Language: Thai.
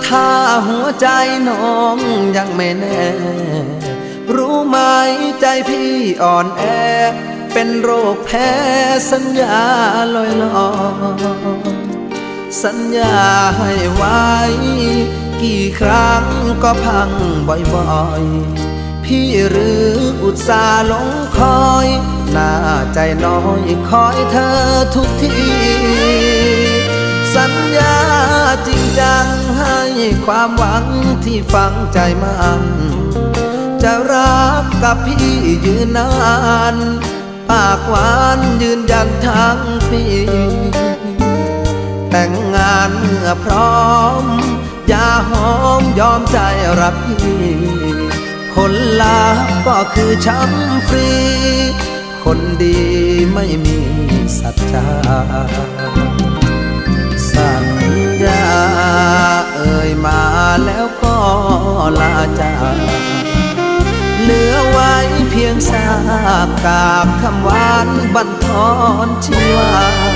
ถ้าหัวใจน้องยังไม่แน่ รู้ไหมใจพี่อ่อนแอเป็นโรคแพ้สัญญาลอยลอยสัญญาให้ไว้กี่ครั้งก็พังบ่อยๆพี่หรืออุตส่าห์หลงคอยหน้าใจน้อยคอยเธอทุกทีสัญญาจริงจังให้ความหวังที่ฝังใจมันจะรักกับพี่ยืนนานปากหวานยืนยันทั้งปีแต่งงานเมื่อพร้อมอย่าหอมยอมใจรักพี่ผลลัพธ์ก็คือช้ำฟรีคนดีไม่มีสัจจาสัญญาเอ่ยมาแล้วก็ลาจากเหลือไว้เพียงซากกาบคำหวานบั่นทอนชีวา